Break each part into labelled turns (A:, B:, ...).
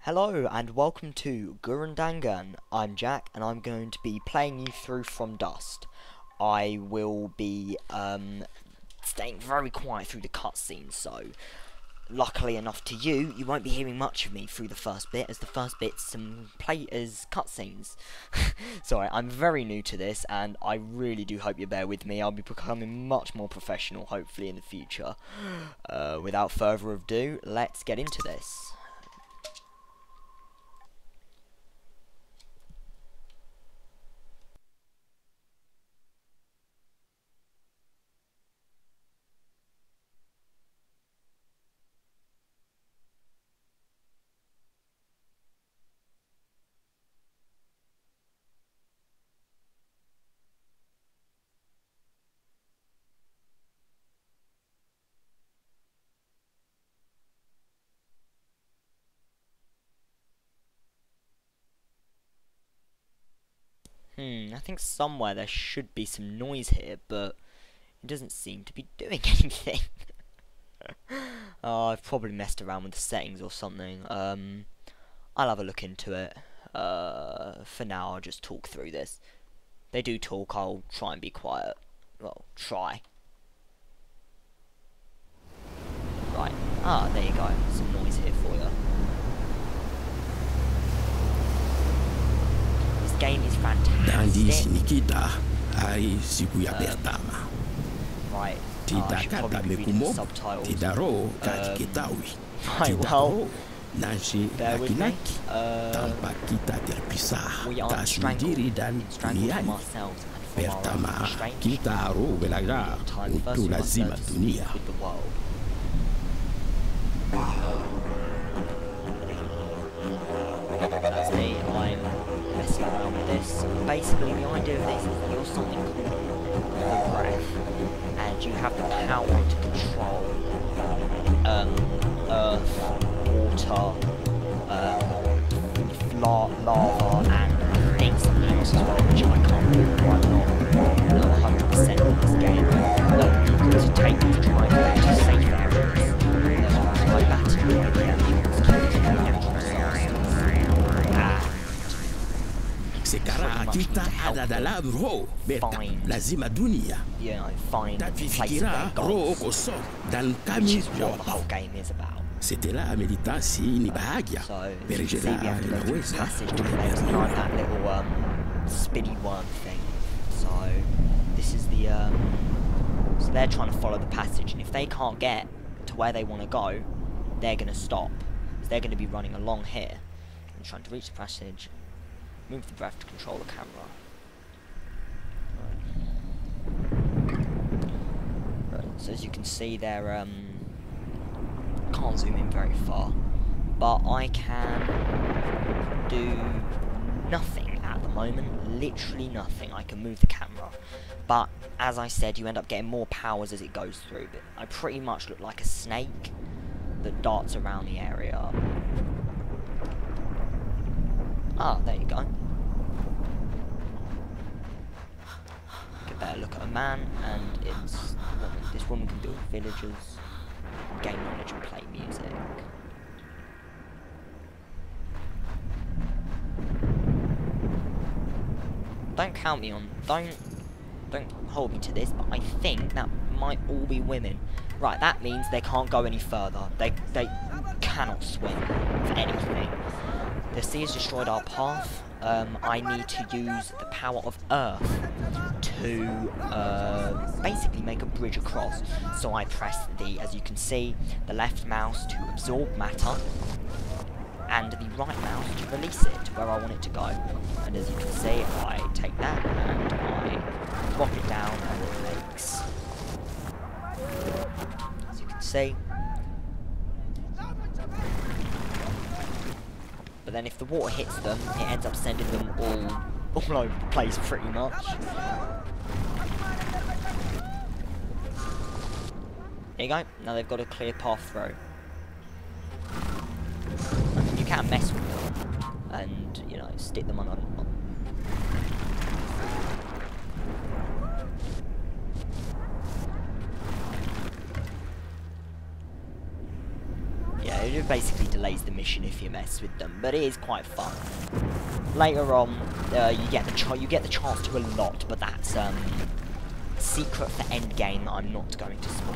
A: Hello and welcome to Gurren Dangan. I'm Jack and I'm going to be playing you through From Dust. I will be staying very quiet through the cutscenes, so luckily enough to you, you won't be hearing much of me through the first bit, as the first bit's some cutscenes. Sorry, I'm very new to this and I really do hope you bear with me. I'll be becoming much more professional hopefully in the future. Without further ado, let's get into this. I think somewhere there should be some noise here, but it doesn't seem to be doing anything. I've probably messed around with the settings or something. I'll have a look into it. For now, I'll just talk through this. They do talk, I'll try and be quiet. Well, try. Right. There you go. Some noise here for you. Game is fantastic. Right. I should probably be reading the subtitles. Right, well, bear with me. We are strangled from ourselves and from our own strange. Time first we must learn to speak with the world. That's me, I'm messing around with this. Basically, the idea of this is that you're something called the breath, and you have the power to control earth, water, lava, and I think something else as well, which I can't remember. I'm not 100% in this game. You've got to take them to try and get to safe areas. Like that to where the animals keep the natural
B: sekarang kita ada dalam roh lazima dunia. Tak fikirkan roh kosong dan kami wafat. Setelah meditasi ini bahagia, berjalan dewasa.
A: That little spinny worm thing. So this is the so they're trying to follow the passage, and if they can't get to where they want to go, they're going to stop. So they're going to be running along here and trying to reach the passage. Move the breath to control the camera. Right. So as you can see there, can't zoom in very far, but I can do nothing at the moment, literally nothing. I can move the camera, but as I said, you end up getting more powers as it goes through, but I pretty much look like a snake that darts around the area. There you go. Get a better look at a man, and it's what this woman can build villages, gain knowledge, and play music. Don't count me on. Don't hold me to this, but I think that might all be women. Right, that means they can't go any further. They cannot swim for anything. The sea has destroyed our path. I need to use the power of Earth to basically make a bridge across. So I press as you can see, the left mouse to absorb matter, and the right mouse to release it to where I want it to go. And as you can see, I take that and I drop it down, and it makes, as you can see. But then if the water hits them, it ends up sending them all over the place pretty much. There you go. Now they've got a clear path through. You can mess with them and, you know, stick them on a... Yeah, it basically delays the mission if you mess with them, but it is quite fun. Later on, you get the chance to a lot, but that's secret for endgame that I'm not going to spoil.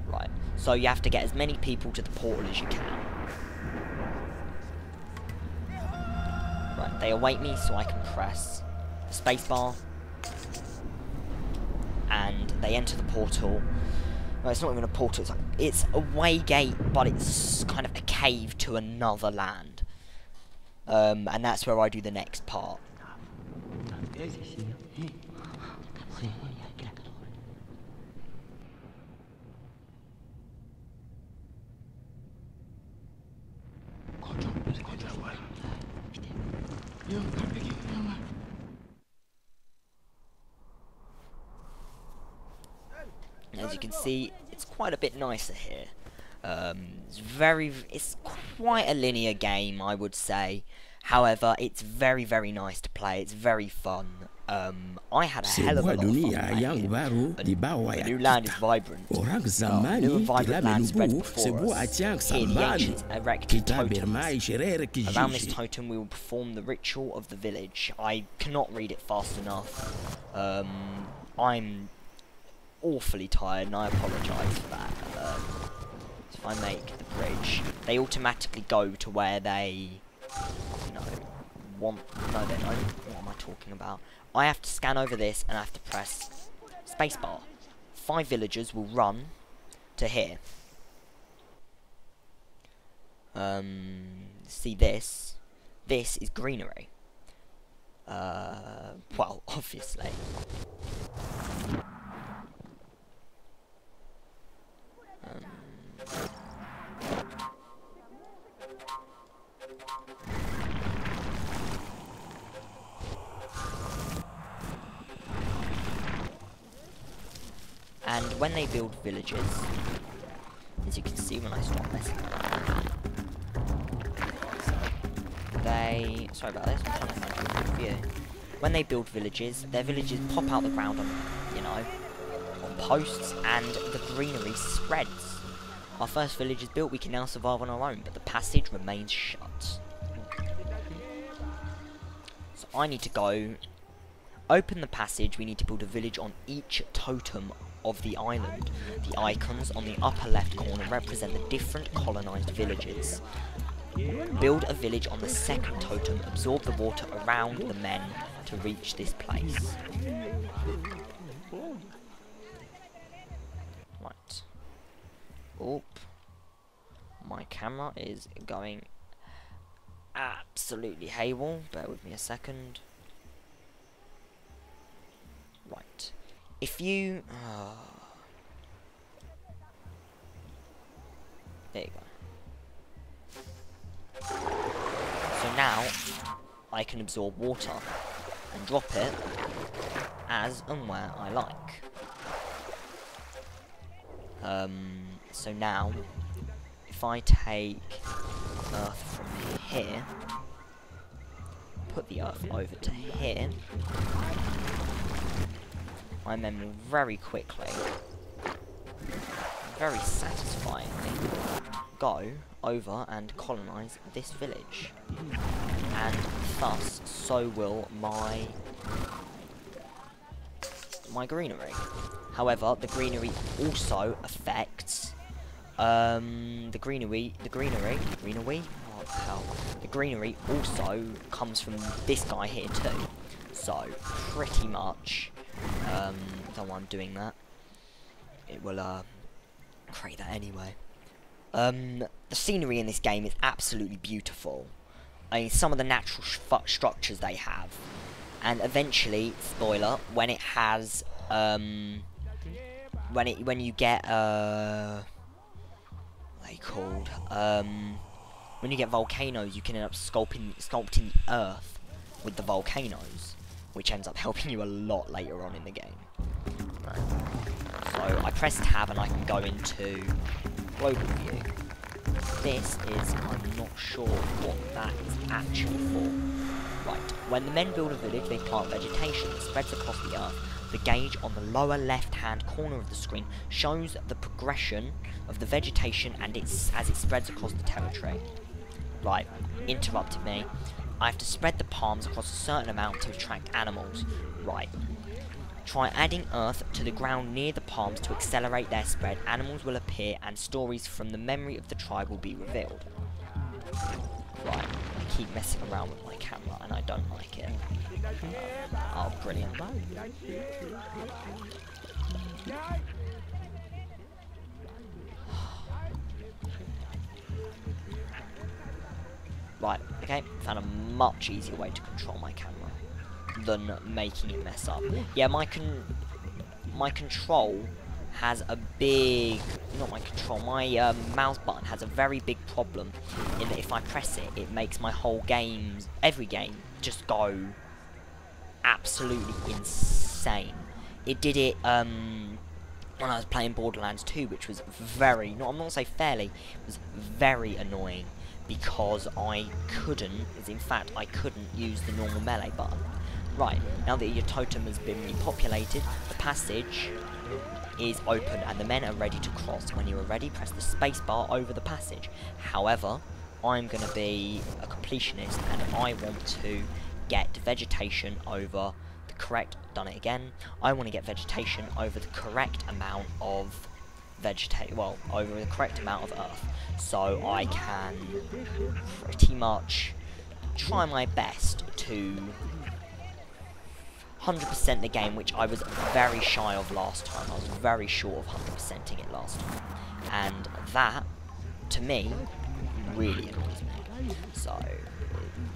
A: Right, so you have to get as many people to the portal as you can. Right, they await me, so I can press spacebar, and they enter the portal. No, it's not even a portal, it's a way gate, but it's kind of a cave to another land. And that's where I do the next part. As you can see, it's quite a bit nicer here. It's quite a linear game, I would say. However, it's very, very nice to play. It's very fun. I had a hell of a lot of fun playing. The new land is vibrant. New and vibrant land spreads before us. Here the ancients erected totems. Around this totem we will perform the ritual of the village. I cannot read it fast enough. I'm awfully tired and I apologise for that. If I make the bridge, they automatically go to where they want. No, they don't. What am I talking about? I have to scan over this and I have to press spacebar. 5 villagers will run to here. See this? This is greenery. Well, obviously. And when they build villages, as you can see when I stop messing around, sorry about this, I'm trying to find a good view. When they build villages, their villages pop out the ground on, on posts, and the greenery spreads. Our first village is built, we can now survive on our own, but the passage remains shut. So I need to go open the passage. We need to build a village on each totem of the island. The icons on the upper left corner represent the different colonized villages. Build a village on the second totem, absorb the water around the men to reach this place. Right. Oop. My camera is going absolutely haywire. Bear with me a second. Right. If you... there you go. So now, I can absorb water and drop it as and where I like. So now, if I take earth from here, put the earth over to here, my men will very quickly, very satisfyingly, go over and colonize this village. And thus, so will my greenery. However, the greenery also affects the greenery. What the hell? The greenery also comes from this guy here too. So pretty much, don't know why I'm doing that. It will create that anyway. The scenery in this game is absolutely beautiful. I mean, some of the natural structures they have, and eventually, spoiler, when it has, when you get, what are they called? When you get volcanoes, you can end up sculpting the earth with the volcanoes, which ends up helping you a lot later on in the game. Right. So I press tab and I can go into global view. This is, I'm not sure what that is actually for. Right, when the men build a village, they plant vegetation that spreads across the earth. The gauge on the lower left-hand corner of the screen shows the progression of the vegetation and as it spreads across the territory. Right, interrupted me. I have to spread the palms across a certain amount to attract animals. Right. Try adding earth to the ground near the palms to accelerate their spread. Animals will appear and stories from the memory of the tribe will be revealed. Right, I keep messing around with my camera and I don't like it. Oh, brilliant. Right, okay, found a much easier way to control my camera than making it mess up. Yeah, my control has a big, not my control, my mouse button has a very big problem in that if I press it, it makes my whole games, every game, just go absolutely insane. It did it when I was playing Borderlands 2, which was very, I'm not going to say fairly, it was very annoying because I couldn't use the normal melee button. Right, now that your totem has been repopulated, the passage is open and the men are ready to cross. When you are ready, press the spacebar over the passage. However, I'm going to be a completionist and I want to get vegetation over the correct, done it again, I want to get vegetation over the correct amount of over the correct amount of earth. So I can pretty much try my best to 100% the game, which I was very shy of last time. I was very short of 100%ing it last time. And that, to me, really annoys me. So,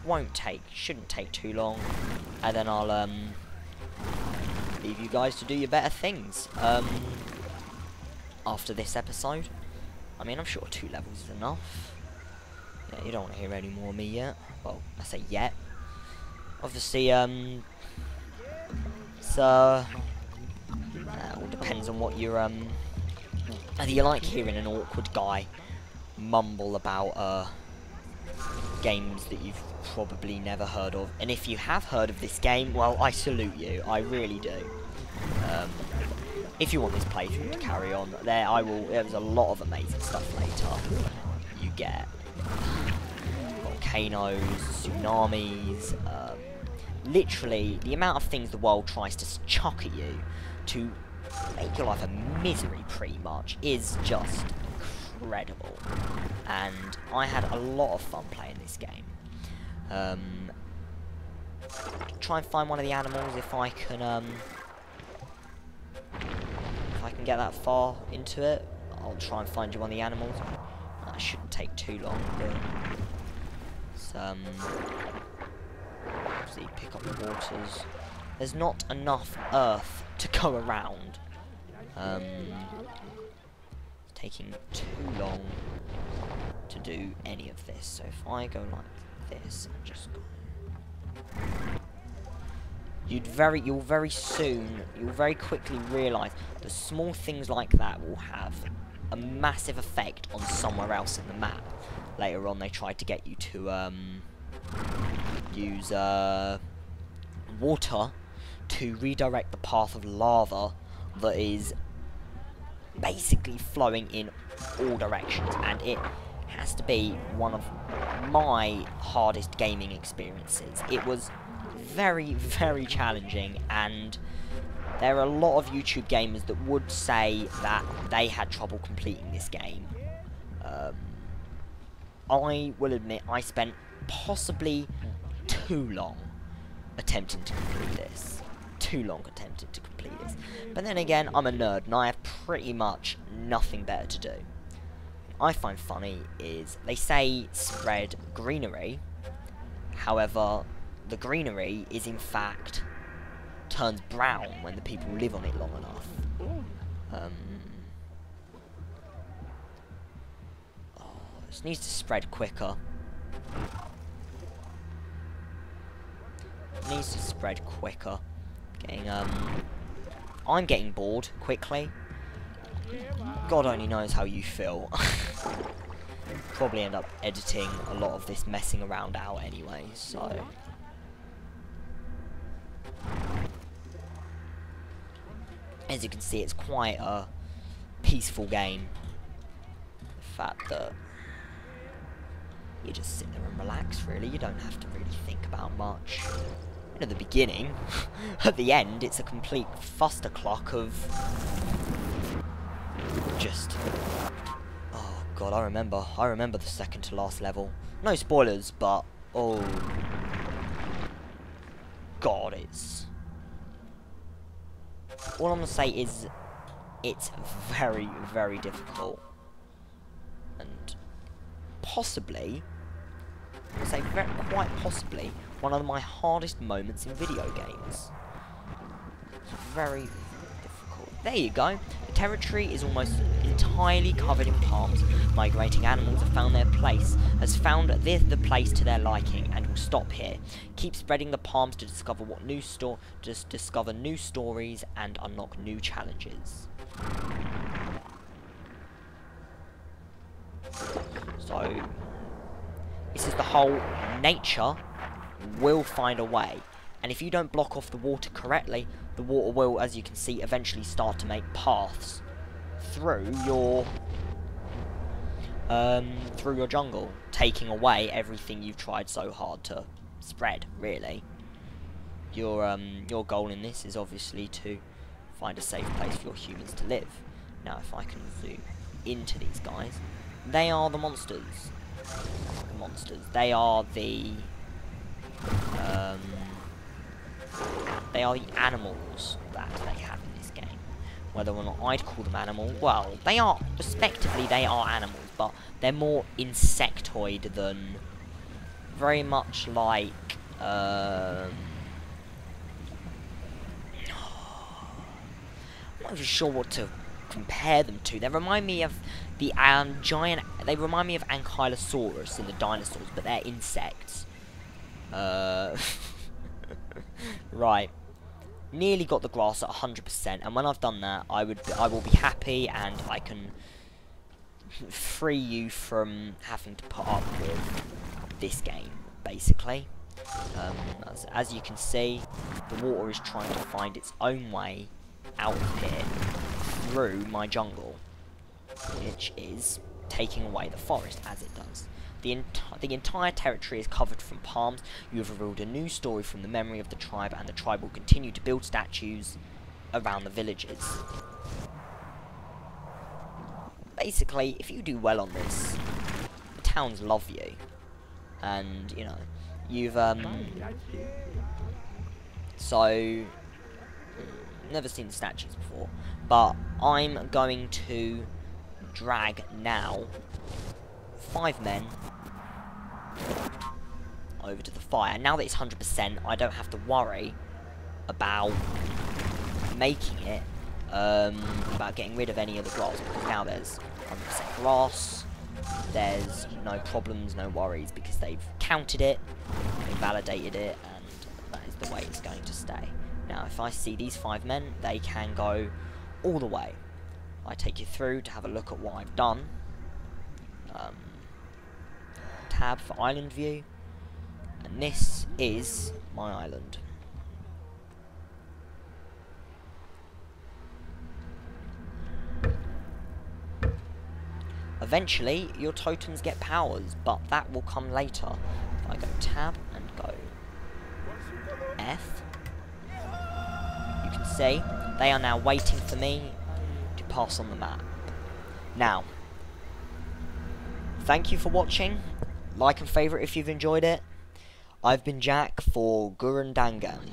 A: it shouldn't take too long. And then I'll, leave you guys to do your better things. After this episode. I mean, I'm sure 2 levels is enough. Yeah, you don't want to hear any more of me yet. Well, I say yet. Obviously, so it all depends on what you're whether you like hearing an awkward guy mumble about games that you've probably never heard of, and if you have heard of this game, well, I salute you, I really do. If you want this playthrough to carry on, there's a lot of amazing stuff later. You get volcanoes, tsunamis, literally, the amount of things the world tries to chuck at you to make your life a misery, pretty much, is just incredible. And I had a lot of fun playing this game. Try and find one of the animals if I can get that far into it. I'll try and find you one of the animals. That shouldn't take too long, but see, pick up the waters. There's not enough earth to go around. It's taking too long to do any of this. So if I go like this and just go, you'll very quickly realise that small things like that will have a massive effect on somewhere else in the map. Later on, they tried to get you to use water to redirect the path of lava that is basically flowing in all directions, and it has to be one of my hardest gaming experiences. It was very, very challenging, and there are a lot of YouTube gamers that would say that they had trouble completing this game. I will admit I spent possibly too long attempting to complete this. But then again, I'm a nerd and I have pretty much nothing better to do. What I find funny is they say spread greenery, however, the greenery is in fact turns brown when the people live on it long enough. This needs to spread quicker. I'm getting bored quickly. God only knows how you feel. Probably end up editing a lot of this messing around out anyway, so. As you can see, it's quite a peaceful game. The fact that you just sit there and relax, really. You don't have to really think about much. And at the beginning, at the end, it's a complete fustercluck of just... Oh god, I remember the second to last level. No spoilers, but oh god, it's... All I'm gonna say is it's very, very difficult. And possibly, I say quite possibly, one of my hardest moments in video games. It's very difficult. There you go. The territory is almost entirely covered in palms. Migrating animals have found their place, has found the place to their liking, and will stop here. Keep spreading the palms to discover discover new stories and unlock new challenges. So, this is the whole nature will find a way. And if you don't block off the water correctly, the water will, as you can see, eventually start to make paths through your jungle, taking away everything you've tried so hard to spread, really. Your goal in this is obviously to find a safe place for your humans to live. Now, if I can zoom into these guys, they are the monsters. They are the animals that they have in this game. Whether or not I'd call them animal, well, they are, respectively, they are animals, but they're more insectoid than, very much like, I'm not even sure what to compare them to. They remind me of the they remind me of Ankylosaurus in the dinosaurs, but they're insects. Right. Nearly got the grass at 100%, and when I've done that, I will be happy, and I can free you from having to put up with this game, basically. As you can see, the water is trying to find its own way out of here through my jungle, which is taking away the forest as it does. The entire territory is covered from palms. You have revealed a new story from the memory of the tribe, and the tribe will continue to build statues around the villages. Basically, if you do well on this, the towns love you. And, you know, you've, so, never seen the statues before, but I'm going to drag now 5 men over to the fire. Now that it's 100%, I don't have to worry about making it, about getting rid of any of the grass, because now there's 100% grass, there's no problems, no worries, because they've counted it, they validated it, and that is the way it's going to stay. Now, if I see these 5 men, they can go all the way. I take you through to have a look at what I've done. Tab for island view, and this is my island. Eventually, your totems get powers, but that will come later. If I go tab and go F, you can see they are now waiting for me to pass on the map. Now, thank you for watching. Like and favourite if you've enjoyed it. I've been Jack for Gurren Dangan.